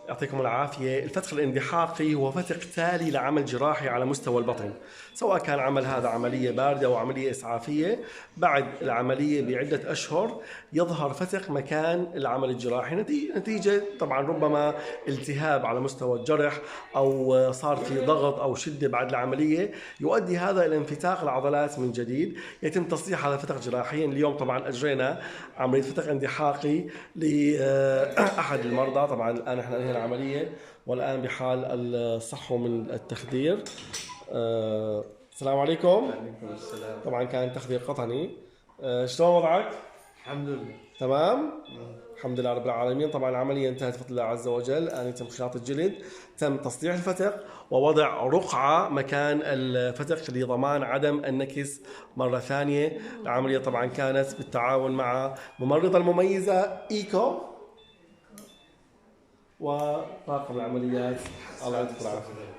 يعطيكم العافية. الفتق الاندحاقي هو فتق تالي لعمل جراحي على مستوى البطن، سواء كان عمل هذا عملية باردة أو عملية إسعافية. بعد العملية بعدة أشهر يظهر فتق مكان العمل الجراحي نتيجة طبعا ربما التهاب على مستوى الجرح، أو صار في ضغط أو شدة بعد العملية، يؤدي هذا إلى انفتاق العضلات من جديد. يتم تصليح هذا الفتق جراحيا. اليوم طبعا أجرينا عملية فتق اندحاقي لأحد المرضى. طبعا الآن احنا انهينا العملية والآن بحال الصحو من التخدير. السلام عليكم. وعليكم السلام. طبعا كان تخدير قطني. شلون وضعك؟ الحمد لله تمام؟ الحمد لله رب العالمين. طبعا العملية انتهت بفضل الله عز وجل. الآن يتم خياطة الجلد، تم تصليح الفتق ووضع رقعة مكان الفتق لضمان عدم النكس مرة ثانية. العملية طبعا كانت بالتعاون مع ممرضة المميزة إيكو وطاقم العمليات. الله يعطيكم العافية.